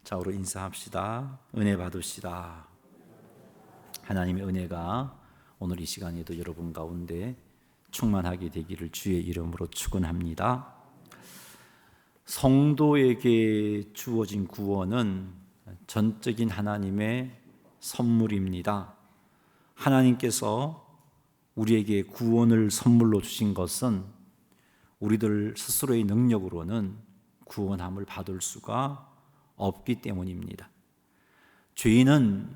좌우로 인사합시다. 은혜 받으시다. 하나님의 은혜가 오늘 이 시간에도 여러분 가운데 충만하게 되기를 주의 이름으로 축원합니다. 성도에게 주어진 구원은 전적인 하나님의 선물입니다. 하나님께서 우리에게 구원을 선물로 주신 것은 우리들 스스로의 능력으로는 구원함을 받을 수가 없기 때문입니다. 죄인은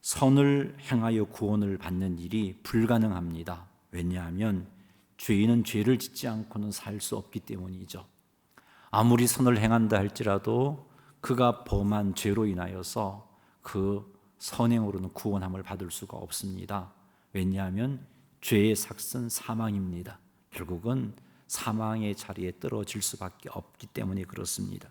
선을 행하여 구원을 받는 일이 불가능합니다. 왜냐하면 죄인은 죄를 짓지 않고는 살 수 없기 때문이죠. 아무리 선을 행한다 할지라도 그가 범한 죄로 인하여서 그 선행으로는 구원함을 받을 수가 없습니다. 왜냐하면 죄의 삭은 사망입니다. 결국은 사망의 자리에 떨어질 수밖에 없기 때문에 그렇습니다.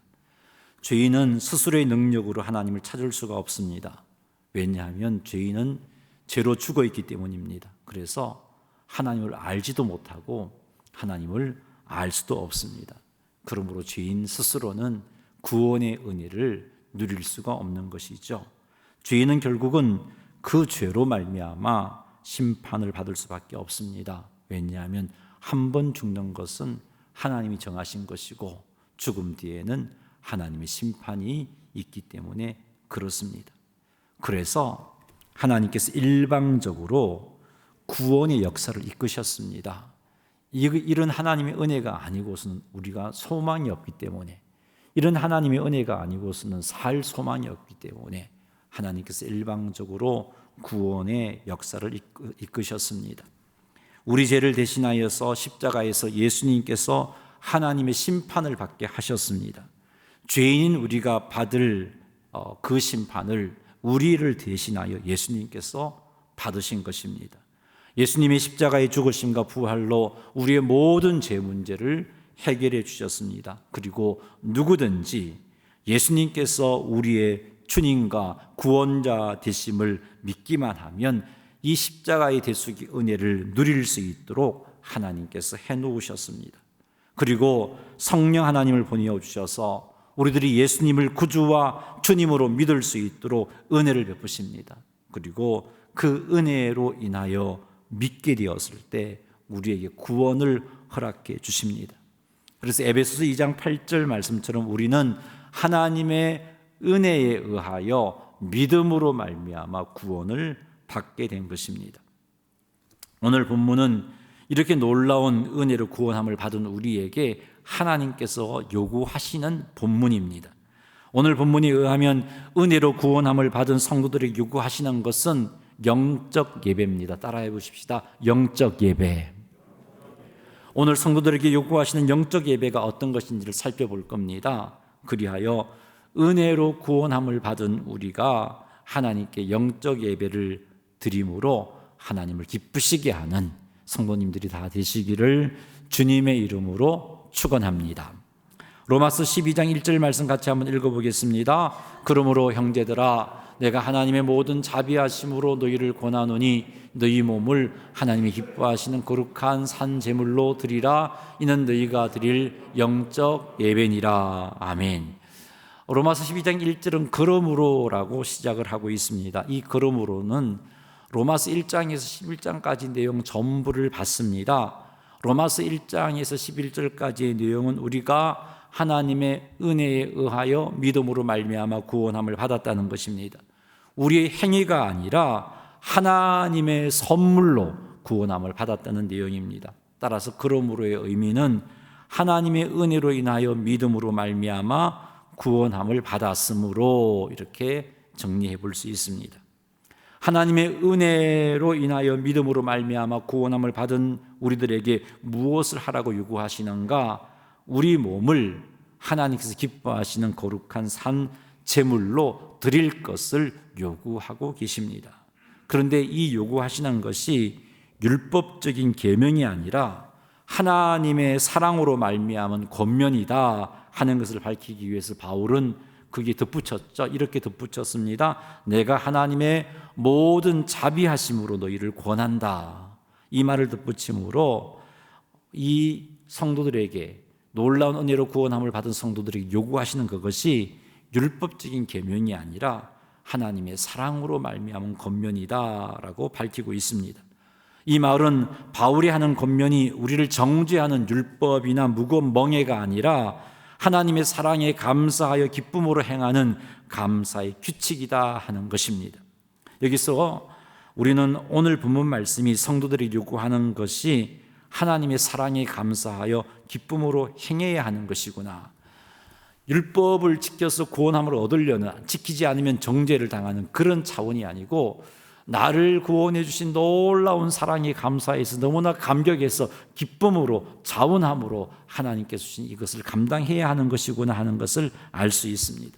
죄인은 스스로의 능력으로 하나님을 찾을 수가 없습니다. 왜냐하면 죄인은 죄로 죽어 있기 때문입니다. 그래서 하나님을 알지도 못하고 하나님을 알 수도 없습니다. 그러므로 죄인 스스로는 구원의 은혜를 누릴 수가 없는 것이죠. 죄인은 결국은 그 죄로 말미암아 심판을 받을 수밖에 없습니다. 왜냐하면 한 번 죽는 것은 하나님이 정하신 것이고 죽음 뒤에는 하나님의 심판이 있기 때문에 그렇습니다. 그래서 하나님께서 일방적으로 구원의 역사를 이끄셨습니다. 이런 하나님의 은혜가 아니고서는 우리가 소망이 없기 때문에, 이런 하나님의 은혜가 아니고서는 살 소망이 없기 때문에 하나님께서 일방적으로 구원의 역사를 이끄셨습니다. 우리 죄를 대신하여서 십자가에서 예수님께서 하나님의 심판을 받게 하셨습니다. 죄인인 우리가 받을 그 심판을 우리를 대신하여 예수님께서 받으신 것입니다. 예수님의 십자가의 죽으심과 부활로 우리의 모든 죄 문제를 해결해 주셨습니다. 그리고 누구든지 예수님께서 우리의 주님과 구원자 되심을 믿기만 하면 이 십자가의 대속의 은혜를 누릴 수 있도록 하나님께서 해놓으셨습니다. 그리고 성령 하나님을 보내어 주셔서 우리들이 예수님을 구주와 주님으로 믿을 수 있도록 은혜를 베푸십니다. 그리고 그 은혜로 인하여 믿게 되었을 때 우리에게 구원을 허락해 주십니다. 그래서 에베소서 2장 8절 말씀처럼 우리는 하나님의 은혜에 의하여 믿음으로 말미암아 구원을 받게 된 것입니다. 오늘 본문은 이렇게 놀라운 은혜로 구원함을 받은 우리에게 하나님께서 요구하시는 본문입니다. 오늘 본문에 의하면 은혜로 구원함을 받은 성도들에게 요구하시는 것은 영적 예배입니다. 따라해 보십시다. 영적 예배. 오늘 성도들에게 요구하시는 영적 예배가 어떤 것인지를 살펴볼 겁니다. 그리하여 은혜로 구원함을 받은 우리가 하나님께 영적 예배를 드림으로 하나님을 기쁘시게 하는 성도님들이 다 되시기를 주님의 이름으로 축원합니다. 로마서 12장 1절 말씀 같이 한번 읽어보겠습니다. 그러므로 형제들아 내가 하나님의 모든 자비하심으로 너희를 권하노니 너희 몸을 하나님이 기뻐하시는 거룩한 산 제물로 드리라. 이는 너희가 드릴 영적 예배니라. 아멘. 로마서 12장 1절은 그러므로라고 시작을 하고 있습니다. 이 그러므로는 로마서 1장에서 11장까지 내용 전부를 받습니다. 로마서 1장에서 11절까지의 내용은 우리가 하나님의 은혜에 의하여 믿음으로 말미암아 구원함을 받았다는 것입니다. 우리의 행위가 아니라 하나님의 선물로 구원함을 받았다는 내용입니다. 따라서 그러므로의 의미는 하나님의 은혜로 인하여 믿음으로 말미암아 구원함을 받았으므로 이렇게 정리해 볼 수 있습니다. 하나님의 은혜로 인하여 믿음으로 말미암아 구원함을 받은 우리들에게 무엇을 하라고 요구하시는가? 우리 몸을 하나님께서 기뻐하시는 거룩한 산 제물로 드릴 것을 요구하고 계십니다. 그런데 이 요구하시는 것이 율법적인 계명이 아니라 하나님의 사랑으로 말미암은 권면이다 하는 것을 밝히기 위해서 바울은 그게 덧붙였죠. 이렇게 덧붙였습니다. 내가 하나님의 모든 자비하심으로 너희를 권한다. 이 말을 덧붙임으로 이 성도들에게 놀라운 은혜로 구원함을 받은 성도들에게 요구하시는 그것이 율법적인 계명이 아니라 하나님의 사랑으로 말미암은 권면이다라고 밝히고 있습니다. 이 말은 바울이 하는 권면이 우리를 정죄하는 율법이나 무거운 멍에가 아니라 하나님의 사랑에 감사하여 기쁨으로 행하는 감사의 규칙이다 하는 것입니다. 여기서 우리는 오늘 본문 말씀이 성도들이 요구하는 것이 하나님의 사랑에 감사하여 기쁨으로 행해야 하는 것이구나. 율법을 지켜서 구원함을 얻으려는, 지키지 않으면 정죄를 당하는 그런 차원이 아니고, 나를 구원해 주신 놀라운 사랑에 감사해서 너무나 감격해서 기쁨으로 자원함으로 하나님께서 주신 이것을 감당해야 하는 것이구나 하는 것을 알 수 있습니다.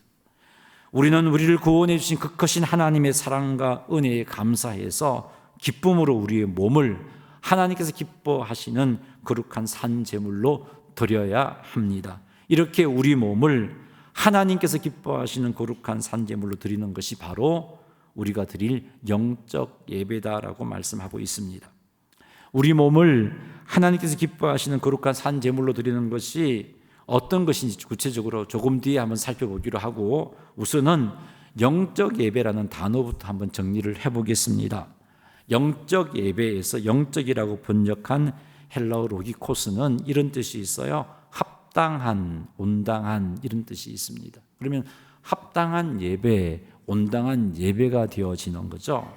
우리는 우리를 구원해 주신 그 크신 하나님의 사랑과 은혜에 감사해서 기쁨으로 우리의 몸을 하나님께서 기뻐하시는 거룩한 산 제물로 드려야 합니다. 이렇게 우리 몸을 하나님께서 기뻐하시는 거룩한 산 제물로 드리는 것이 바로 우리가 드릴 영적 예배다라고 말씀하고 있습니다. 우리 몸을 하나님께서 기뻐하시는 거룩한 산 제물로 드리는 것이 어떤 것인지 구체적으로 조금 뒤에 한번 살펴보기로 하고, 우선은 영적 예배라는 단어부터 한번 정리를 해보겠습니다. 영적 예배에서 영적이라고 번역한 헬라어 로기코스는 이런 뜻이 있어요. 합당한, 온당한 이런 뜻이 있습니다. 그러면 합당한 예배, 온당한 예배가 되어지는 거죠.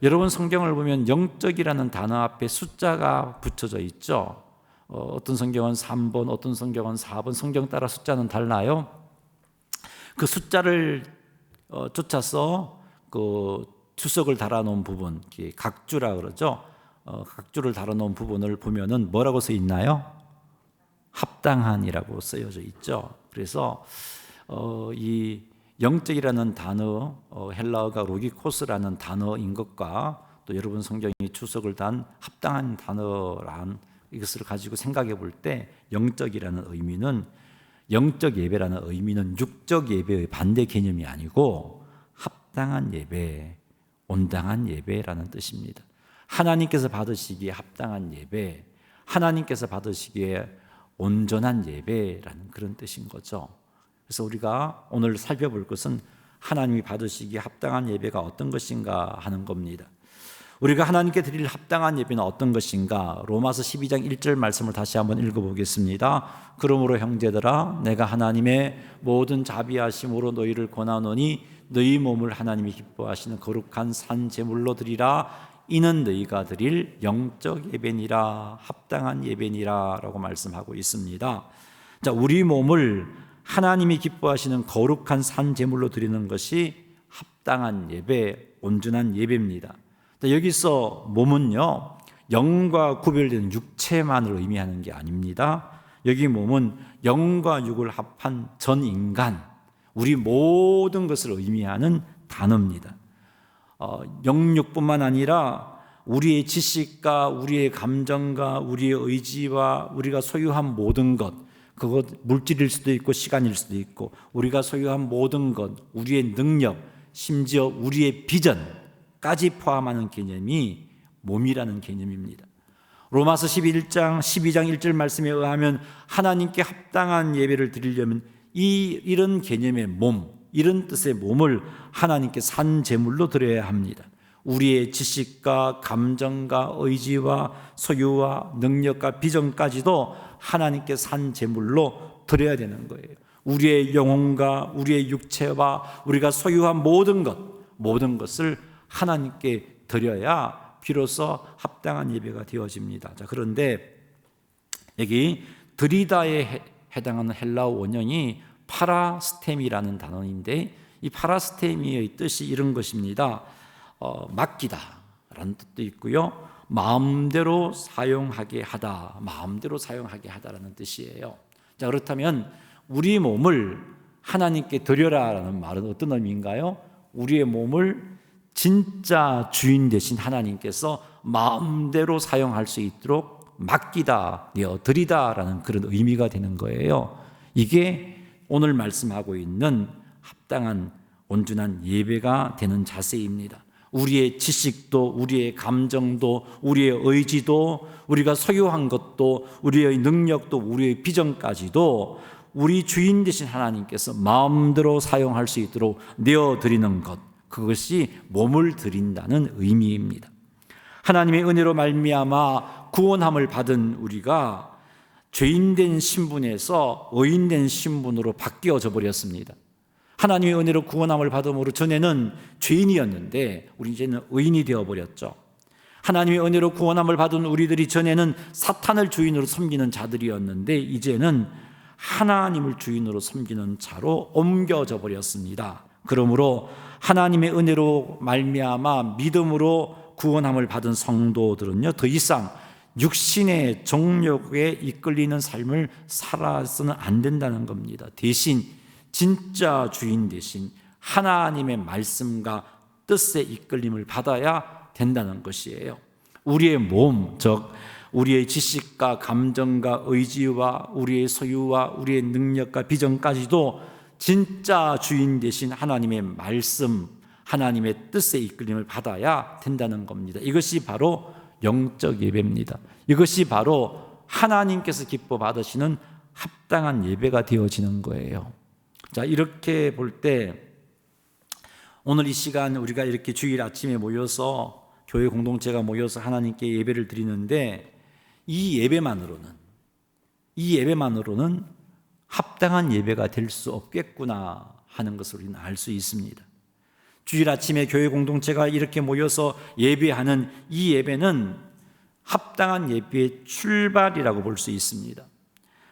여러분 성경을 보면 영적이라는 단어 앞에 숫자가 붙여져 있죠. 어떤 성경은 3번, 어떤 성경은 4번, 성경 따라 숫자는 달라요. 그 숫자를 쫓아서 그 주석을 달아놓은 부분, 각주라 그러죠. 각주를 달아놓은 부분을 보면은 뭐라고 써 있나요? 합당한이라고 쓰여져 있죠. 그래서 이 영적이라는 단어, 헬라어가 로기코스라는 단어인 것과 또 여러분 성경이 주석을 단 합당한 단어란 이것을 가지고 생각해 볼 때 영적이라는 의미는, 영적 예배라는 의미는 육적 예배의 반대 개념이 아니고 합당한 예배, 온당한 예배라는 뜻입니다. 하나님께서 받으시기에 합당한 예배, 하나님께서 받으시기에 온전한 예배라는 그런 뜻인 거죠. 그래서 우리가 오늘 살펴볼 것은 하나님이 받으시기에 합당한 예배가 어떤 것인가 하는 겁니다. 우리가 하나님께 드릴 합당한 예배는 어떤 것인가? 로마서 12장 1절 말씀을 다시 한번 읽어보겠습니다. 그러므로 형제들아, 내가 하나님의 모든 자비하심으로 너희를 권하노니 너희 몸을 하나님이 기뻐하시는 거룩한 산 제물로 드리라. 이는 너희가 드릴 영적 예배니라, 합당한 예배니라 라고 말씀하고 있습니다. 자, 우리 몸을 하나님이 기뻐하시는 거룩한 산 제물로 드리는 것이 합당한 예배, 온전한 예배입니다. 여기서 몸은요, 영과 구별된 육체만을 의미하는 게 아닙니다. 여기 몸은 영과 육을 합한 전 인간, 우리 모든 것을 의미하는 단어입니다. 영육뿐만 아니라 우리의 지식과 우리의 감정과 우리의 의지와 우리가 소유한 모든 것, 그것 물질일 수도 있고 시간일 수도 있고, 우리가 소유한 모든 것, 우리의 능력, 심지어 우리의 비전까지 포함하는 개념이 몸이라는 개념입니다. 로마서 12장 1절 말씀에 의하면 하나님께 합당한 예배를 드리려면 이런 개념의 몸, 이런 뜻의 몸을 하나님께 산 제물로 드려야 합니다. 우리의 지식과 감정과 의지와 소유와 능력과 비전까지도 하나님께 산 제물로 드려야 되는 거예요. 우리의 영혼과 우리의 육체와 우리가 소유한 모든 것을 하나님께 드려야 비로소 합당한 예배가 되어집니다. 자, 그런데 여기 드리다에 해당하는 헬라어 원형이 파라스테미라는 단어인데, 이 파라스테미의 뜻이 이런 것입니다. 맡기다라는 뜻도 있고요, 마음대로 사용하게 하다, 마음대로 사용하게 하다라는 뜻이에요. 자, 그렇다면 우리 몸을 하나님께 드려라라는 말은 어떤 의미인가요? 우리의 몸을 진짜 주인 되신 하나님께서 마음대로 사용할 수 있도록 맡기다, 드리다라는 그런 의미가 되는 거예요. 이게 오늘 말씀하고 있는 합당한 온전한 예배가 되는 자세입니다. 우리의 지식도, 우리의 감정도, 우리의 의지도, 우리가 소유한 것도, 우리의 능력도, 우리의 비전까지도 우리 주인 되신 하나님께서 마음대로 사용할 수 있도록 내어드리는 것, 그것이 몸을 드린다는 의미입니다. 하나님의 은혜로 말미암아 구원함을 받은 우리가 죄인된 신분에서 의인된 신분으로 바뀌어져 버렸습니다. 하나님의 은혜로 구원함을 받음으로 전에는 죄인이었는데 우리 이제는 의인이 되어버렸죠. 하나님의 은혜로 구원함을 받은 우리들이 전에는 사탄을 주인으로 섬기는 자들이었는데 이제는 하나님을 주인으로 섬기는 자로 옮겨져 버렸습니다. 그러므로 하나님의 은혜로 말미암아 믿음으로 구원함을 받은 성도들은요, 더 이상 육신의 정욕에 이끌리는 삶을 살아서는 안 된다는 겁니다. 대신 진짜 주인 대신 하나님의 말씀과 뜻에 이끌림을 받아야 된다는 것이에요. 우리의 몸, 즉 우리의 지식과 감정과 의지와 우리의 소유와 우리의 능력과 비전까지도 진짜 주인 되신 하나님의 말씀, 하나님의 뜻에 이끌림을 받아야 된다는 겁니다. 이것이 바로 영적 예배입니다. 이것이 바로 하나님께서 기뻐 받으시는 합당한 예배가 되어지는 거예요. 자, 이렇게 볼 때 오늘 이 시간 우리가 이렇게 주일 아침에 모여서 교회 공동체가 모여서 하나님께 예배를 드리는데 이 예배만으로는 합당한 예배가 될 수 없겠구나 하는 것을 우리는 알 수 있습니다. 주일 아침에 교회 공동체가 이렇게 모여서 예배하는 이 예배는 합당한 예배의 출발이라고 볼 수 있습니다.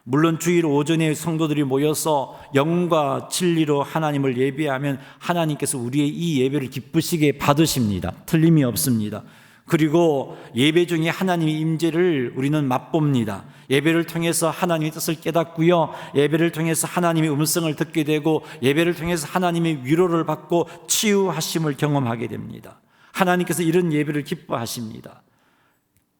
물론 주일 오전에 성도들이 모여서 영과 진리로 하나님을 예배하면 하나님께서 우리의 이 예배를 기쁘시게 받으십니다. 틀림이 없습니다. 그리고 예배 중에 하나님의 임재를 우리는 맛봅니다. 예배를 통해서 하나님의 뜻을 깨닫고요, 예배를 통해서 하나님의 음성을 듣게 되고 예배를 통해서 하나님의 위로를 받고 치유하심을 경험하게 됩니다. 하나님께서 이런 예배를 기뻐하십니다.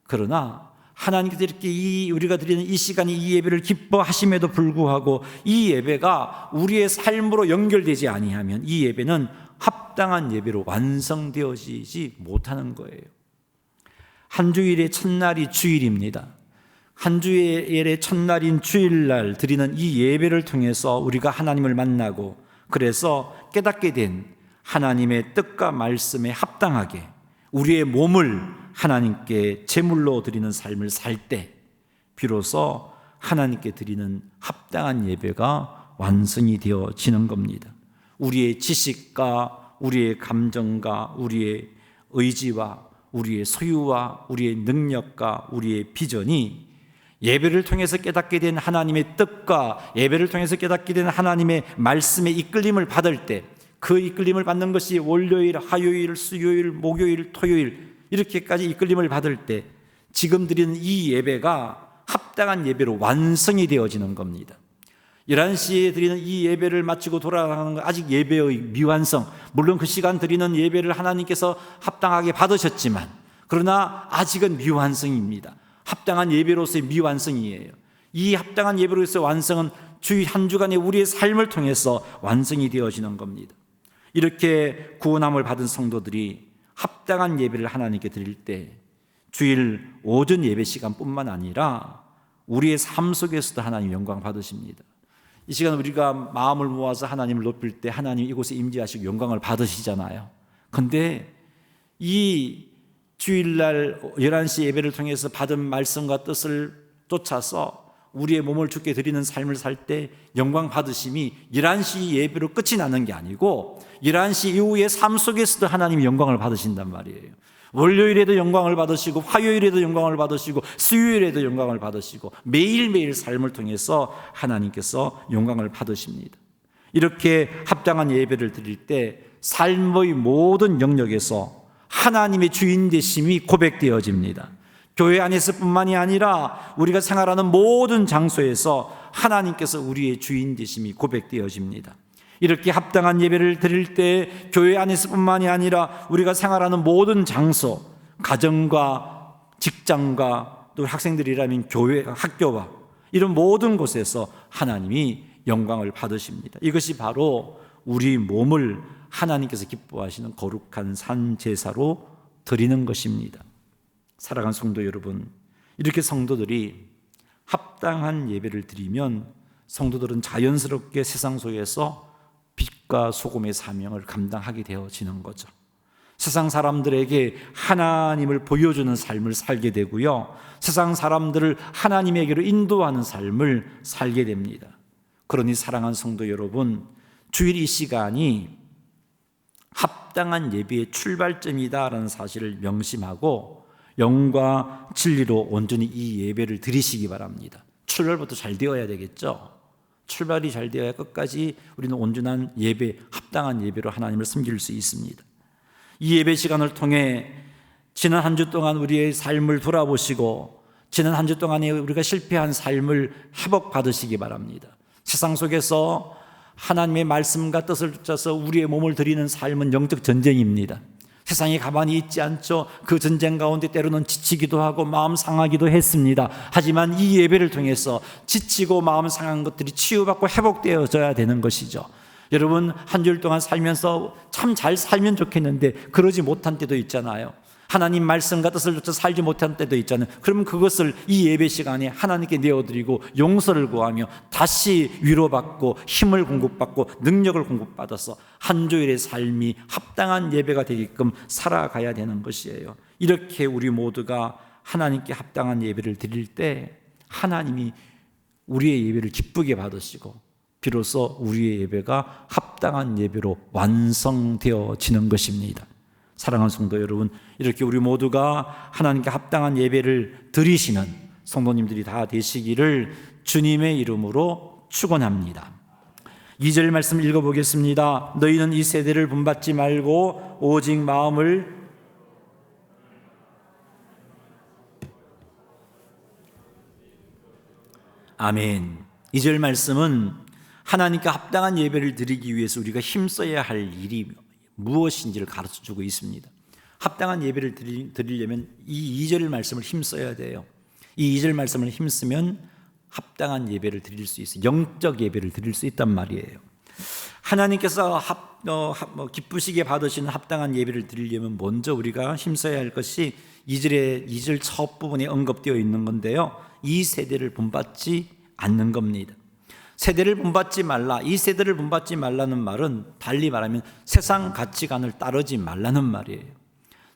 그러나 하나님께서 이렇게 우리가 드리는 이 시간이 이 예배를 기뻐하심에도 불구하고 이 예배가 우리의 삶으로 연결되지 아니하면 이 예배는 합당한 예배로 완성되어지지 못하는 거예요. 한 주일의 첫날이 주일입니다. 한 주일의 첫날인 주일날 드리는 이 예배를 통해서 우리가 하나님을 만나고 그래서 깨닫게 된 하나님의 뜻과 말씀에 합당하게 우리의 몸을 하나님께 제물로 드리는 삶을 살 때 비로소 하나님께 드리는 합당한 예배가 완성이 되어지는 겁니다. 우리의 지식과 우리의 감정과 우리의 의지와 우리의 소유와 우리의 능력과 우리의 비전이 예배를 통해서 깨닫게 된 하나님의 뜻과 예배를 통해서 깨닫게 된 하나님의 말씀에 이끌림을 받을 때 그 이끌림을 받는 것이 월요일, 화요일, 수요일, 목요일, 토요일 이렇게까지 이끌림을 받을 때 지금 드리는 이 예배가 합당한 예배로 완성이 되어지는 겁니다. 11시에 드리는 이 예배를 마치고 돌아가는 건 아직 예배의 미완성, 물론 그 시간 드리는 예배를 하나님께서 합당하게 받으셨지만 그러나 아직은 미완성입니다. 합당한 예배로서의 미완성이에요. 이 합당한 예배로서의 완성은 주일 한 주간의 우리의 삶을 통해서 완성이 되어지는 겁니다. 이렇게 구원함을 받은 성도들이 합당한 예배를 하나님께 드릴 때 주일 오전 예배 시간뿐만 아니라 우리의 삶 속에서도 하나님 영광 받으십니다. 이 시간 우리가 마음을 모아서 하나님을 높일 때 하나님 이곳에 임재하시고 영광을 받으시잖아요. 그런데 이 주일날 11시 예배를 통해서 받은 말씀과 뜻을 쫓아서 우리의 몸을 주께 드리는 삶을 살 때 영광 받으심이 11시 예배로 끝이 나는 게 아니고 11시 이후의 삶 속에서도 하나님이 영광을 받으신단 말이에요. 월요일에도 영광을 받으시고 화요일에도 영광을 받으시고 수요일에도 영광을 받으시고 매일매일 삶을 통해서 하나님께서 영광을 받으십니다. 이렇게 합당한 예배를 드릴 때 삶의 모든 영역에서 하나님의 주인 되심이 고백되어집니다. 교회 안에서 뿐만이 아니라 우리가 생활하는 모든 장소에서 하나님께서 우리의 주인 되심이 고백되어집니다. 이렇게 합당한 예배를 드릴 때 교회 안에서 뿐만이 아니라 우리가 생활하는 모든 장소, 가정과 직장과 또 학생들이라면 교회, 학교와 이런 모든 곳에서 하나님이 영광을 받으십니다. 이것이 바로 우리 몸을 하나님께서 기뻐하시는 거룩한 산 제사로 드리는 것입니다. 사랑하는 성도 여러분, 이렇게 성도들이 합당한 예배를 드리면 성도들은 자연스럽게 세상 속에서 빛과 소금의 사명을 감당하게 되어지는 거죠. 세상 사람들에게 하나님을 보여주는 삶을 살게 되고요, 세상 사람들을 하나님에게로 인도하는 삶을 살게 됩니다. 그러니 사랑하는 성도 여러분, 주일 이 시간이 합당한 예배의 출발점이다라는 사실을 명심하고 영과 진리로 온전히 이 예배를 드리시기 바랍니다. 출발부터 잘 되어야 되겠죠. 출발이 잘 되어야 끝까지 우리는 온전한 예배, 합당한 예배로 하나님을 섬길 수 있습니다. 이 예배 시간을 통해 지난 한 주 동안 우리의 삶을 돌아보시고 지난 한 주 동안에 우리가 실패한 삶을 회복받으시기 바랍니다. 세상 속에서 하나님의 말씀과 뜻을 쫓아서 우리의 몸을 드리는 삶은 영적 전쟁입니다. 세상에 가만히 있지 않죠. 그 전쟁 가운데 때로는 지치기도 하고 마음 상하기도 했습니다. 하지만 이 예배를 통해서 지치고 마음 상한 것들이 치유받고 회복되어져야 되는 것이죠. 여러분, 한 주일 동안 살면서 참 잘 살면 좋겠는데 그러지 못한 때도 있잖아요. 하나님 말씀과 뜻을 쫓아 살지 못한 때도 있잖아요. 그러면 그것을 이 예배 시간에 하나님께 내어드리고 용서를 구하며 다시 위로받고 힘을 공급받고 능력을 공급받아서 한 주일의 삶이 합당한 예배가 되게끔 살아가야 되는 것이에요. 이렇게 우리 모두가 하나님께 합당한 예배를 드릴 때 하나님이 우리의 예배를 기쁘게 받으시고 비로소 우리의 예배가 합당한 예배로 완성되어지는 것입니다. 사랑하는 성도 여러분, 이렇게 우리 모두가 하나님께 합당한 예배를 드리시는 성도님들이 다 되시기를 주님의 이름으로 축원합니다. 2절 말씀 읽어보겠습니다. 너희는 이 세대를 본받지 말고 오직 마음을 아멘. 2절 말씀은 하나님께 합당한 예배를 드리기 위해서 우리가 힘써야 할 일이 무엇인지를 가르쳐주고 있습니다. 합당한 예배를 드리려면 이 2절 말씀을 힘써야 돼요. 이 2절 말씀을 힘쓰면 합당한 예배를 드릴 수 있어요. 영적 예배를 드릴 수 있단 말이에요. 하나님께서 기쁘시게 받으시는 합당한 예배를 드리려면 먼저 우리가 힘써야 할 것이 2절 첫 부분에 언급되어 있는 건데요, 이 세대를 본받지 않는 겁니다. 세대를 본받지 말라, 이 세대를 본받지 말라는 말은 달리 말하면 세상 가치관을 따르지 말라는 말이에요.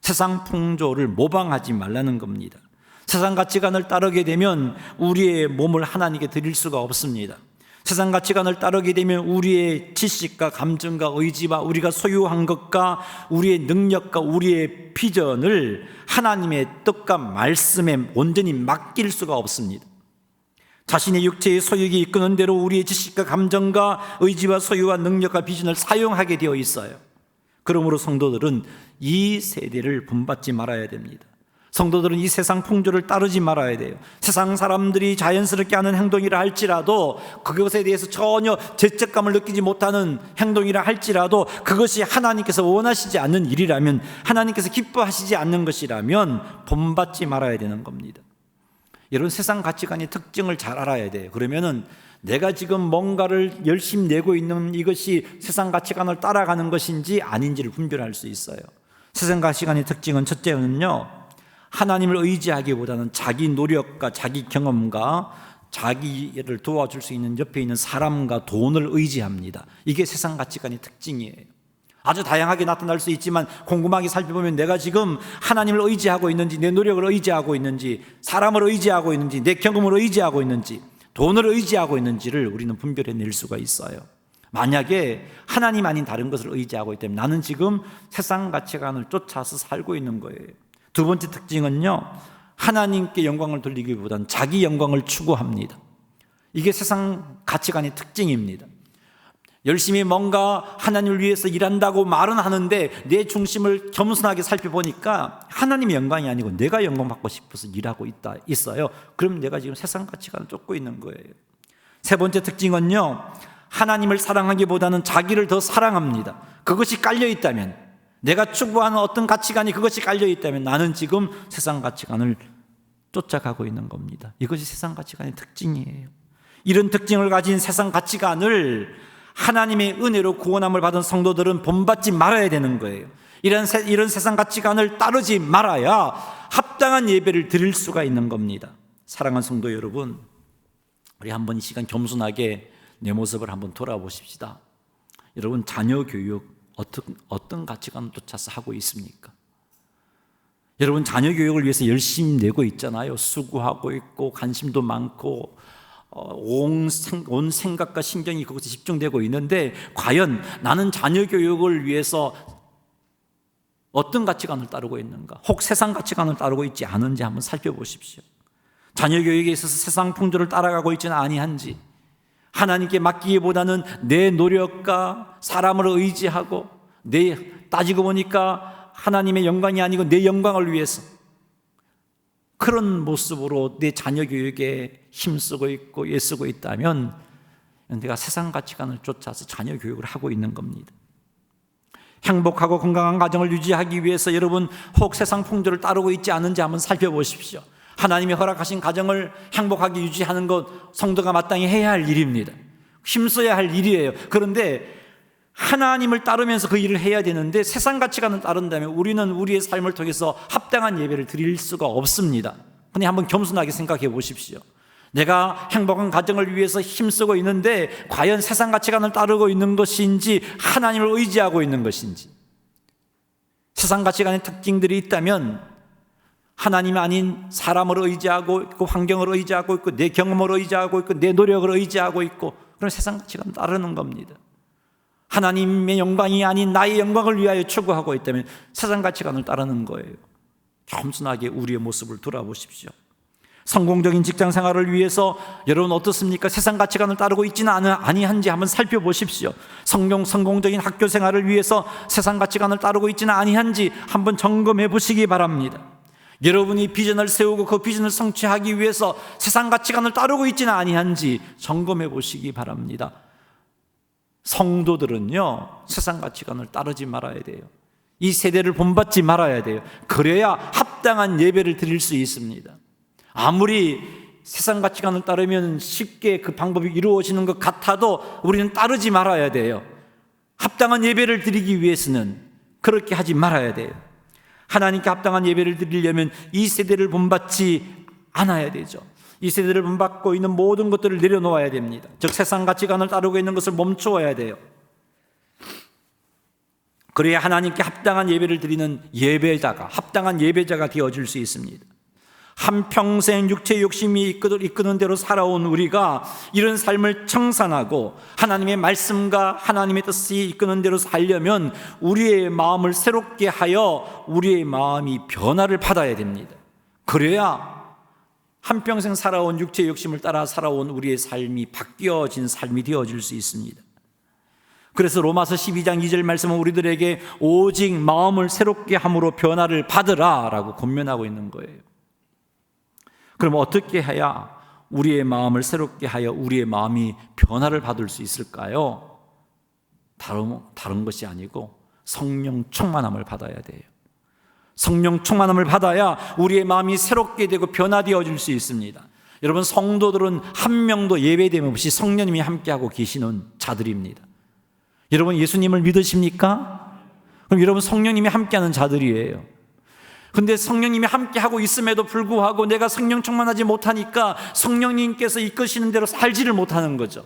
세상 풍조를 모방하지 말라는 겁니다. 세상 가치관을 따르게 되면 우리의 몸을 하나님께 드릴 수가 없습니다. 세상 가치관을 따르게 되면 우리의 지식과 감정과 의지와 우리가 소유한 것과 우리의 능력과 우리의 비전을 하나님의 뜻과 말씀에 온전히 맡길 수가 없습니다. 자신의 육체의 소유기 이끄는 대로 우리의 지식과 감정과 의지와 소유와 능력과 비전을 사용하게 되어 있어요. 그러므로 성도들은 이 세대를 본받지 말아야 됩니다. 성도들은 이 세상 풍조를 따르지 말아야 돼요. 세상 사람들이 자연스럽게 하는 행동이라 할지라도 그것에 대해서 전혀 죄책감을 느끼지 못하는 행동이라 할지라도 그것이 하나님께서 원하시지 않는 일이라면, 하나님께서 기뻐하시지 않는 것이라면 본받지 말아야 되는 겁니다. 여러분, 세상 가치관의 특징을 잘 알아야 돼요. 그러면은 내가 지금 뭔가를 열심히 내고 있는 이것이 세상 가치관을 따라가는 것인지 아닌지를 분별할 수 있어요. 세상 가치관의 특징은 첫째는요, 하나님을 의지하기보다는 자기 노력과 자기 경험과 자기를 도와줄 수 있는 옆에 있는 사람과 돈을 의지합니다. 이게 세상 가치관의 특징이에요. 아주 다양하게 나타날 수 있지만 꼼꼼하게 살펴보면 내가 지금 하나님을 의지하고 있는지, 내 노력을 의지하고 있는지, 사람을 의지하고 있는지, 내 경험을 의지하고 있는지, 돈을 의지하고 있는지를 우리는 분별해낼 수가 있어요. 만약에 하나님 아닌 다른 것을 의지하고 있다면 나는 지금 세상 가치관을 쫓아서 살고 있는 거예요. 두 번째 특징은요, 하나님께 영광을 돌리기보다는 자기 영광을 추구합니다. 이게 세상 가치관의 특징입니다. 열심히 뭔가 하나님을 위해서 일한다고 말은 하는데 내 중심을 겸손하게 살펴보니까 하나님의 영광이 아니고 내가 영광받고 싶어서 일하고 있어요. 그럼 내가 지금 세상 가치관을 쫓고 있는 거예요. 세 번째 특징은요, 하나님을 사랑하기보다는 자기를 더 사랑합니다. 그것이 깔려 있다면, 내가 추구하는 어떤 가치관이 그것이 깔려 있다면 나는 지금 세상 가치관을 쫓아가고 있는 겁니다. 이것이 세상 가치관의 특징이에요. 이런 특징을 가진 세상 가치관을 하나님의 은혜로 구원함을 받은 성도들은 본받지 말아야 되는 거예요. 이런 세상 가치관을 따르지 말아야 합당한 예배를 드릴 수가 있는 겁니다. 사랑하는 성도 여러분, 우리 한번 이 시간 겸손하게 내 모습을 한번 돌아보십시다. 여러분, 자녀 교육 어떤 가치관을 쫓아서 하고 있습니까? 여러분, 자녀 교육을 위해서 열심히 내고 있잖아요. 수고하고 있고 관심도 많고 온 생각과 신경이 거기서 집중되고 있는데, 과연 나는 자녀 교육을 위해서 어떤 가치관을 따르고 있는가? 혹 세상 가치관을 따르고 있지 않은지 한번 살펴보십시오. 자녀 교육에 있어서 세상 풍조를 따라가고 있지는 아니한지, 하나님께 맡기기보다는 내 노력과 사람을 의지하고, 따지고 보니까 하나님의 영광이 아니고 내 영광을 위해서 그런 모습으로 내 자녀 교육에 힘쓰고 있고 애쓰고 있다면, 내가 세상 가치관을 쫓아서 자녀 교육을 하고 있는 겁니다. 행복하고 건강한 가정을 유지하기 위해서 여러분, 혹 세상 풍조를 따르고 있지 않은지 한번 살펴보십시오. 하나님이 허락하신 가정을 행복하게 유지하는 것, 성도가 마땅히 해야 할 일입니다. 힘써야 할 일이에요. 그런데 하나님을 따르면서 그 일을 해야 되는데, 세상 가치관을 따른다면 우리는 우리의 삶을 통해서 합당한 예배를 드릴 수가 없습니다. 그냥 한번 겸손하게 생각해 보십시오. 내가 행복한 가정을 위해서 힘쓰고 있는데 과연 세상 가치관을 따르고 있는 것인지, 하나님을 의지하고 있는 것인지. 세상 가치관의 특징들이 있다면 하나님 아닌 사람을 의지하고 있고, 환경을 의지하고 있고, 내 경험을 의지하고 있고, 내 노력을 의지하고 있고, 그럼 세상 가치관을 따르는 겁니다. 하나님의 영광이 아닌 나의 영광을 위하여 추구하고 있다면 세상 가치관을 따르는 거예요. 겸손하게 우리의 모습을 돌아보십시오. 성공적인 직장 생활을 위해서 여러분 어떻습니까? 세상 가치관을 따르고 있지는 아니한지 한번 살펴보십시오. 성공적인 학교 생활을 위해서 세상 가치관을 따르고 있지는 아니한지 한번 점검해 보시기 바랍니다. 여러분이 비전을 세우고 그 비전을 성취하기 위해서 세상 가치관을 따르고 있지는 아니한지 점검해 보시기 바랍니다. 성도들은요, 세상 가치관을 따르지 말아야 돼요. 이 세대를 본받지 말아야 돼요. 그래야 합당한 예배를 드릴 수 있습니다. 아무리 세상 가치관을 따르면 쉽게 그 방법이 이루어지는 것 같아도 우리는 따르지 말아야 돼요. 합당한 예배를 드리기 위해서는 그렇게 하지 말아야 돼요. 하나님께 합당한 예배를 드리려면 이 세대를 본받지 않아야 되죠. 이 세대를 본받고 있는 모든 것들을 내려놓아야 됩니다. 즉 세상 가치관을 따르고 있는 것을 멈추어야 돼요. 그래야 하나님께 합당한 예배를 드리는 합당한 예배자가 되어줄 수 있습니다. 한평생 육체의 욕심이 이끄는 대로 살아온 우리가 이런 삶을 청산하고 하나님의 말씀과 하나님의 뜻이 이끄는 대로 살려면 우리의 마음을 새롭게 하여 우리의 마음이 변화를 받아야 됩니다. 그래야 한평생 살아온 육체의 욕심을 따라 살아온 우리의 삶이 바뀌어진 삶이 되어질 수 있습니다. 그래서 로마서 12장 2절 말씀은 우리들에게 오직 마음을 새롭게 함으로 변화를 받으라 라고 권면하고 있는 거예요. 그럼 어떻게 해야 우리의 마음을 새롭게 하여 우리의 마음이 변화를 받을 수 있을까요? 다른 것이 아니고 성령 충만함을 받아야 돼요. 성령 충만함을 받아야 우리의 마음이 새롭게 되고 변화되어질 수 있습니다. 여러분, 성도들은 한 명도 예배됨 없이 성령님이 함께하고 계시는 자들입니다. 여러분, 예수님을 믿으십니까? 그럼 여러분 성령님이 함께하는 자들이에요. 근데 성령님이 함께하고 있음에도 불구하고 내가 성령 충만하지 못하니까 성령님께서 이끄시는 대로 살지를 못하는 거죠.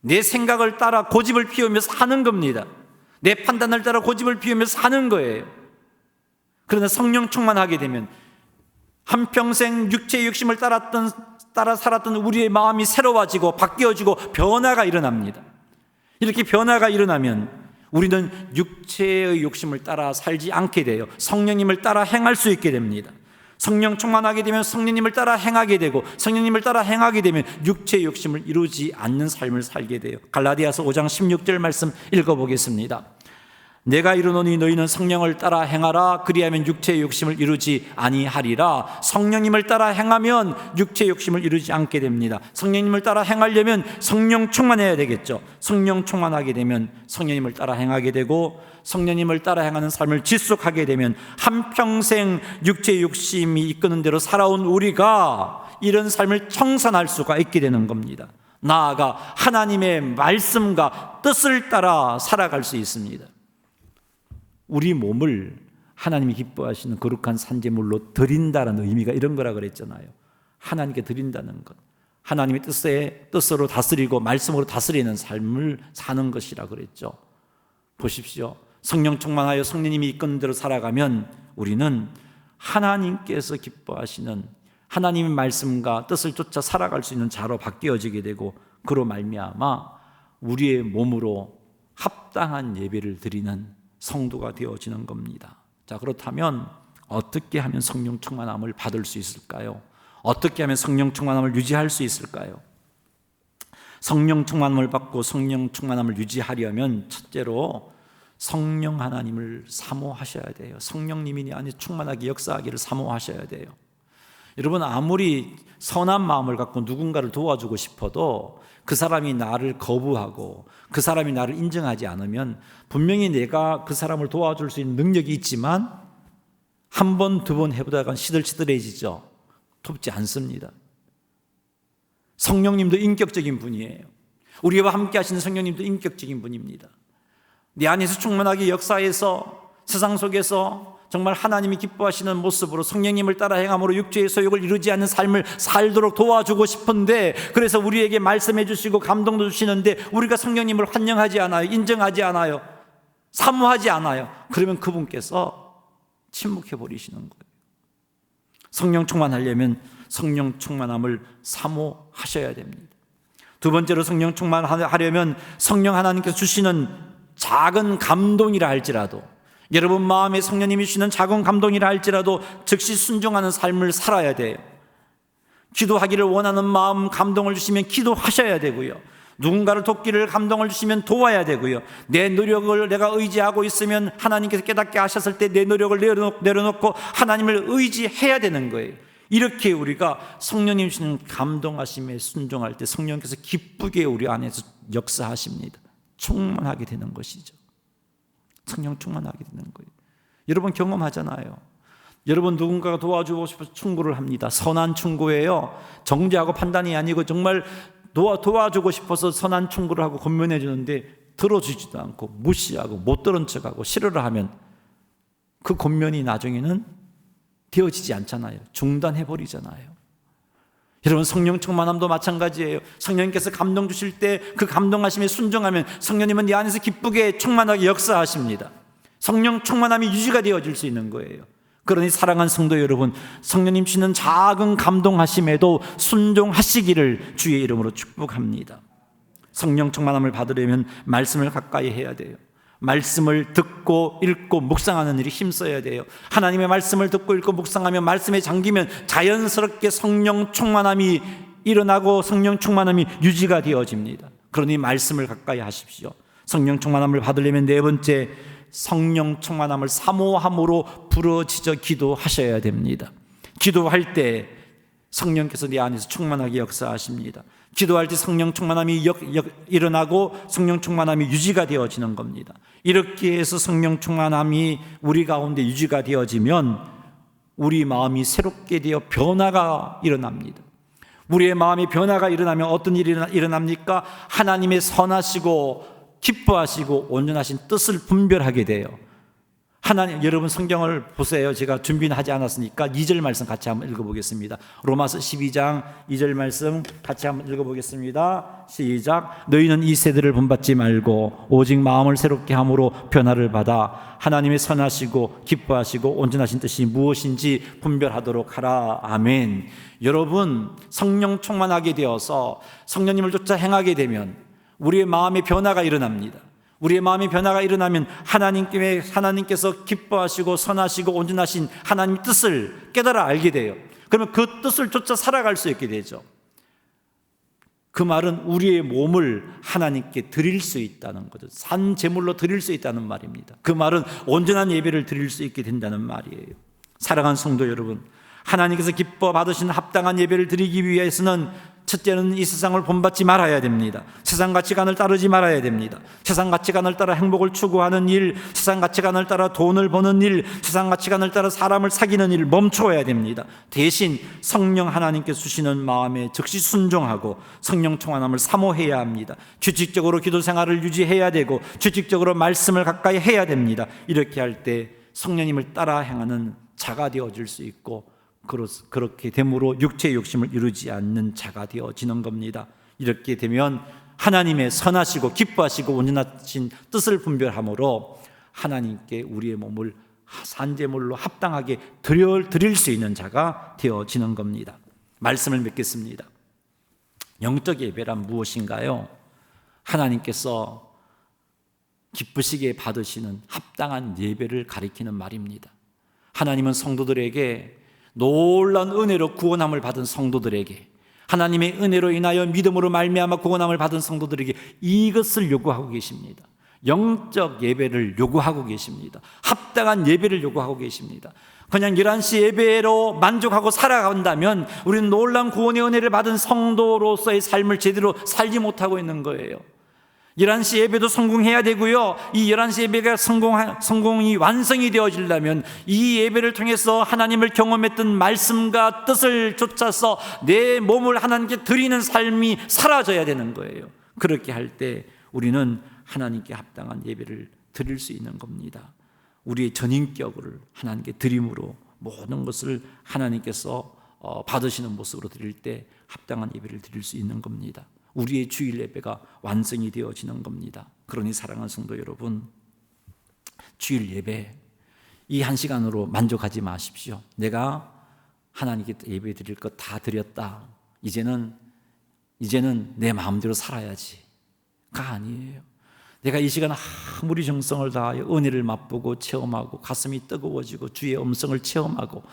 내 생각을 따라 고집을 피우면서 사는 겁니다. 내 판단을 따라 고집을 피우면서 사는 거예요. 그러나 성령 충만하게 되면 한평생 육체의 욕심을 따라 살았던 우리의 마음이 새로워지고 바뀌어지고 변화가 일어납니다. 이렇게 변화가 일어나면 우리는 육체의 욕심을 따라 살지 않게 돼요. 성령님을 따라 행할 수 있게 됩니다. 성령 충만하게 되면 성령님을 따라 행하게 되고, 성령님을 따라 행하게 되면 육체의 욕심을 이루지 않는 삶을 살게 돼요. 갈라디아서 5장 16절 말씀 읽어보겠습니다. 내가 이르노니 너희는 성령을 따라 행하라. 그리하면 육체의 욕심을 이루지 아니하리라. 성령님을 따라 행하면 육체의 욕심을 이루지 않게 됩니다. 성령님을 따라 행하려면 성령 충만해야 되겠죠. 성령 충만하게 되면 성령님을 따라 행하게 되고, 성령님을 따라 행하는 삶을 지속하게 되면 한평생 육체의 욕심이 이끄는 대로 살아온 우리가 이런 삶을 청산할 수가 있게 되는 겁니다. 나아가 하나님의 말씀과 뜻을 따라 살아갈 수 있습니다. 우리 몸을 하나님이 기뻐하시는 거룩한 산제물로 드린다는 의미가 이런 거라 그랬잖아요. 하나님께 드린다는 것, 하나님의 뜻으로 다스리고 말씀으로 다스리는 삶을 사는 것이라 그랬죠. 보십시오. 성령 충만하여 성령님이 이끄는 대로 살아가면 우리는 하나님께서 기뻐하시는 하나님의 말씀과 뜻을 쫓아 살아갈 수 있는 자로 바뀌어지게 되고, 그로 말미암아 우리의 몸으로 합당한 예배를 드리는 성도가 되어지는 겁니다. 자, 그렇다면 어떻게 하면 성령 충만함을 받을 수 있을까요? 어떻게 하면 성령 충만함을 유지할 수 있을까요? 성령 충만함을 받고 성령 충만함을 유지하려면 첫째로 성령 하나님을 사모하셔야 돼요. 성령님이 내 안에 충만하게 역사하기를 사모하셔야 돼요. 여러분, 아무리 선한 마음을 갖고 누군가를 도와주고 싶어도 그 사람이 나를 거부하고 그 사람이 나를 인정하지 않으면 분명히 내가 그 사람을 도와줄 수 있는 능력이 있지만 한 번, 두 번 해보다가 시들시들해지죠. 돕지 않습니다. 성령님도 인격적인 분이에요. 우리와 함께 하시는 성령님도 인격적인 분입니다. 내 안에서 충만하게 역사해서 세상 속에서 정말 하나님이 기뻐하시는 모습으로 성령님을 따라 행함으로 육체의 소욕을 이루지 않는 삶을 살도록 도와주고 싶은데, 그래서 우리에게 말씀해 주시고 감동도 주시는데 우리가 성령님을 환영하지 않아요. 인정하지 않아요. 사모하지 않아요. 그러면 그분께서 침묵해 버리시는 거예요. 성령 충만하려면 성령 충만함을 사모하셔야 됩니다. 두 번째로 성령 충만하려면 성령 하나님께서 주시는 작은 감동이라 할지라도, 여러분 마음에 성령님이 주시는 작은 감동이라 할지라도 즉시 순종하는 삶을 살아야 돼요. 기도하기를 원하는 마음 감동을 주시면 기도하셔야 되고요. 누군가를 돕기를 감동을 주시면 도와야 되고요. 내 노력을 내가 의지하고 있으면 하나님께서 깨닫게 하셨을 때 내 노력을 내려놓고 하나님을 의지해야 되는 거예요. 이렇게 우리가 성령님 주시는 감동하심에 순종할 때 성령께서 기쁘게 우리 안에서 역사하십니다. 충만하게 되는 것이죠. 성령 충만하게 되는 거예요. 여러분 경험하잖아요. 여러분 누군가가 도와주고 싶어서 충고를 합니다. 선한 충고예요. 정죄하고 판단이 아니고 정말 도와주고 싶어서 선한 충고를 하고 권면해 주는데 들어주지도 않고 무시하고 못 들은 척하고 싫어를 하면 그 권면이 나중에는 되어지지 않잖아요. 중단해 버리잖아요. 여러분 성령 충만함도 마찬가지예요. 성령님께서 감동 주실 때 그 감동하심에 순종하면 성령님은 내 안에서 기쁘게 충만하게 역사하십니다. 성령 충만함이 유지가 되어질 수 있는 거예요. 그러니 사랑하는 성도 여러분, 성령님 주시는 작은 감동하심에도 순종하시기를 주의 이름으로 축복합니다. 성령 충만함을 받으려면 말씀을 가까이 해야 돼요. 말씀을 듣고 읽고 묵상하는 일이 힘써야 돼요. 하나님의 말씀을 듣고 읽고 묵상하면 말씀에 잠기면 자연스럽게 성령 충만함이 일어나고 성령 충만함이 유지가 되어집니다. 그러니 말씀을 가까이 하십시오. 성령 충만함을 받으려면 네 번째, 성령 충만함을 사모함으로 부르짖어 기도하셔야 됩니다. 기도할 때 성령께서 내 안에서 충만하게 역사하십니다. 기도할 때 성령 충만함이 일어나고 성령 충만함이 유지가 되어지는 겁니다. 이렇게 해서 성령 충만함이 우리 가운데 유지가 되어지면 우리 마음이 새롭게 되어 변화가 일어납니다. 우리의 마음이 변화가 일어나면 어떤 일이 일어납니까? 하나님의 선하시고 기뻐하시고 온전하신 뜻을 분별하게 돼요. 하나님, 여러분 성경을 보세요. 제가 준비는 하지 않았으니까 2절 말씀 같이 한번 읽어보겠습니다. 로마서 12장 2절 말씀 같이 한번 읽어보겠습니다. 시작. 너희는 이 세대를 본받지 말고 오직 마음을 새롭게 함으로 변화를 받아 하나님의 선하시고 기뻐하시고 온전하신 뜻이 무엇인지 분별하도록 하라. 아멘. 여러분 성령 충만하게 되어서 성령님을 쫓아 행하게 되면 우리의 마음의 변화가 일어납니다. 우리의 마음의 변화가 일어나면 하나님께서 기뻐하시고 선하시고 온전하신 하나님의 뜻을 깨달아 알게 돼요. 그러면 그 뜻을 쫓아 살아갈 수 있게 되죠. 그 말은 우리의 몸을 하나님께 드릴 수 있다는 거죠. 산 제물로 드릴 수 있다는 말입니다. 그 말은 온전한 예배를 드릴 수 있게 된다는 말이에요. 사랑하는 성도 여러분, 하나님께서 기뻐 받으신 합당한 예배를 드리기 위해서는 첫째는 이 세상을 본받지 말아야 됩니다. 세상 가치관을 따르지 말아야 됩니다. 세상 가치관을 따라 행복을 추구하는 일, 세상 가치관을 따라 돈을 버는 일, 세상 가치관을 따라 사람을 사귀는 일을 멈춰야 됩니다. 대신 성령 하나님께서 주시는 마음에 즉시 순종하고 성령 충만함을 사모해야 합니다. 규칙적으로 기도 생활을 유지해야 되고 규칙적으로 말씀을 가까이 해야 됩니다. 이렇게 할 때 성령님을 따라 행하는 자가 되어질 수 있고 그렇게 됨으로 육체의 욕심을 이루지 않는 자가 되어지는 겁니다. 이렇게 되면 하나님의 선하시고 기뻐하시고 온전하신 뜻을 분별함으로 하나님께 우리의 몸을 산제물로 합당하게 드릴 수 있는 자가 되어지는 겁니다. 말씀을 맺겠습니다. 영적 예배란 무엇인가요? 하나님께서 기쁘시게 받으시는 합당한 예배를 가리키는 말입니다. 하나님은 성도들에게 놀라운 은혜로 구원함을 받은 성도들에게, 하나님의 은혜로 인하여 믿음으로 말미암아 구원함을 받은 성도들에게 이것을 요구하고 계십니다. 영적 예배를 요구하고 계십니다. 합당한 예배를 요구하고 계십니다. 그냥 11시 예배로 만족하고 살아간다면 우리는 놀라운 구원의 은혜를 받은 성도로서의 삶을 제대로 살지 못하고 있는 거예요. 11시 예배도 성공해야 되고요, 이 11시 예배가 성공이 완성이 되어지려면 이 예배를 통해서 하나님을 경험했던 말씀과 뜻을 쫓아서 내 몸을 하나님께 드리는 삶이 사라져야 되는 거예요. 그렇게 할 때 우리는 하나님께 합당한 예배를 드릴 수 있는 겁니다. 우리의 전인격을 하나님께 드림으로 모든 것을 하나님께서 받으시는 모습으로 드릴 때 합당한 예배를 드릴 수 있는 겁니다. 우리의 주일 예배가 완성이 되어지는 겁니다. 그러니 사랑하는 성도 여러분, 주일 예배 이 한 시간으로 만족하지 마십시오. 내가 하나님께 예배 드릴 것 다 드렸다, 이제는 내 마음대로 살아야지가 아니에요. 내가 이 시간 아무리 정성을 다하여 은혜를 맛보고 체험하고 가슴이 뜨거워지고 주의 음성을 체험하고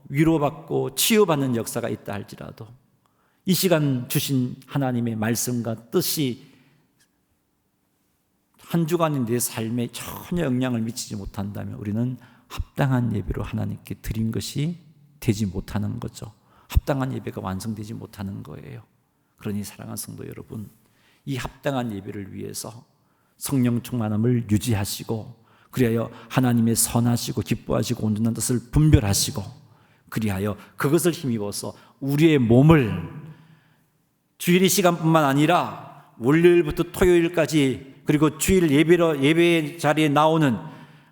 위로받고 치유받는 역사가 있다 할지라도 이 시간 주신 하나님의 말씀과 뜻이 한 주간의 내 삶에 전혀 영향을 미치지 못한다면 우리는 합당한 예배로 하나님께 드린 것이 되지 못하는 거죠. 합당한 예배가 완성되지 못하는 거예요. 그러니 사랑하는 성도 여러분, 이 합당한 예배를 위해서 성령 충만함을 유지하시고, 그리하여 하나님의 선하시고 기뻐하시고 온전한 뜻을 분별하시고, 그리하여 그것을 힘입어서 우리의 몸을 주일의 시간뿐만 아니라 월요일부터 토요일까지, 그리고 주일 예배 자리에 나오는,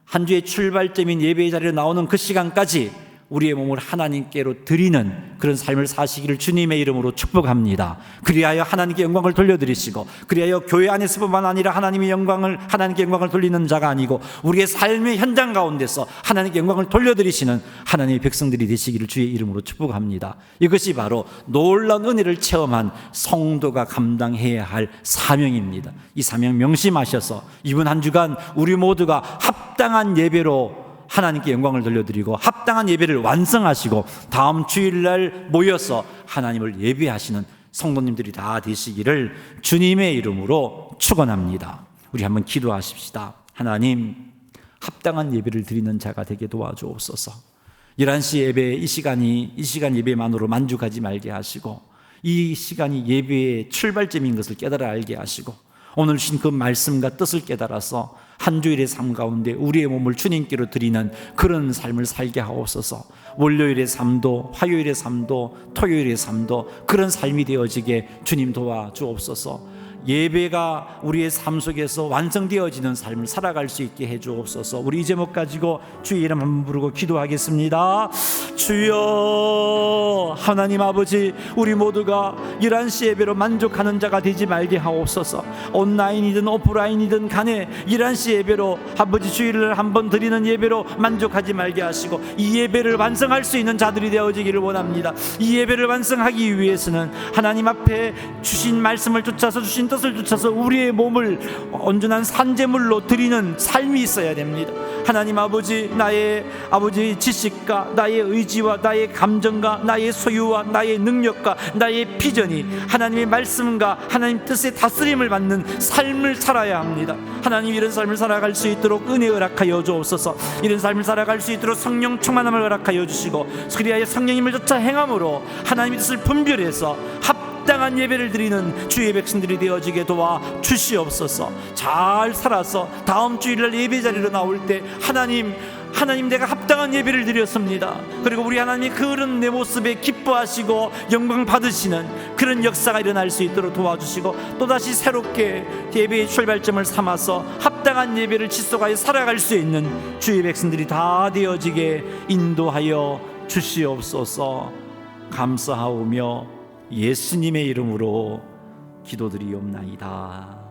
한 주의 출발점인 예배 자리에 나오는 그 시간까지 우리의 몸을 하나님께로 드리는 그런 삶을 사시기를 주님의 이름으로 축복합니다. 그리하여 하나님께 영광을 돌려드리시고, 그리하여 교회 안에서뿐만 아니라 하나님께 영광을 돌리는 자가 아니고 우리의 삶의 현장 가운데서 하나님께 영광을 돌려드리시는 하나님의 백성들이 되시기를 주의 이름으로 축복합니다. 이것이 바로 놀라운 은혜를 체험한 성도가 감당해야 할 사명입니다. 이 사명 명심하셔서 이번 한 주간 우리 모두가 합당한 예배로 하나님께 영광을 돌려드리고 합당한 예배를 완성하시고 다음 주일날 모여서 하나님을 예배하시는 성도님들이 다 되시기를 주님의 이름으로 축원합니다. 우리 한번 기도하십시다. 하나님, 합당한 예배를 드리는 자가 되게 도와주옵소서. 11시 예배 이 시간 예배만으로 만족하지 말게 하시고, 이 시간이 예배의 출발점인 것을 깨달아 알게 하시고, 오늘 주신 그 말씀과 뜻을 깨달아서 한 주일의 삶 가운데 우리의 몸을 주님께로 드리는 그런 삶을 살게 하옵소서. 월요일의 삶도, 화요일의 삶도, 토요일의 삶도 그런 삶이 되어지게 주님 도와주옵소서. 예배가 우리의 삶 속에서 완성되어지는 삶을 살아갈 수 있게 해주옵소서. 우리 이 제목 가지고 주의 이름 한번 부르고 기도하겠습니다. 주여, 하나님 아버지, 우리 모두가 11시 예배로 만족하는 자가 되지 말게 하옵소서. 온라인이든 오프라인이든 간에 11시 예배로, 아버지 주일을 한번 드리는 예배로 만족하지 말게 하시고 이 예배를 완성할 수 있는 자들이 되어지기를 원합니다. 이 예배를 완성하기 위해서는 하나님 앞에 주신 말씀을 쫓아서, 주신 뜻을 쫓아서 우리의 몸을 온전한 산제물로 드리는 삶이 있어야 됩니다. 하나님 아버지, 나의 아버지 지식과 나의 의지와 나의 감정과 나의 소유와 나의 능력과 나의 비전이 하나님의 말씀과 하나님 뜻의 다스림을 받는 삶을 살아야 합니다. 하나님, 이런 삶을 살아갈 수 있도록 은혜 허락하여 주옵소서. 이런 삶을 살아갈 수 있도록 성령 충만함을 허락하여 주시고, 그리하여 성령님을 쫓아 행함으로 하나님의 뜻을 분별해서 합당한 예배를 드리는 주의 백성들이 되어지게 도와 주시옵소서. 잘 살아서 다음 주일날 예배 자리로 나올 때 하나님 내가 합당한 예배를 드렸습니다. 그리고 우리 하나님이 그런 내 모습에 기뻐하시고 영광 받으시는 그런 역사가 일어날 수 있도록 도와주시고, 또다시 새롭게 예배의 출발점을 삼아서 합당한 예배를 지속하여 살아갈 수 있는 주의 백성들이 다 되어지게 인도하여 주시옵소서. 감사하오며 예수님의 이름으로 기도드리옵나이다.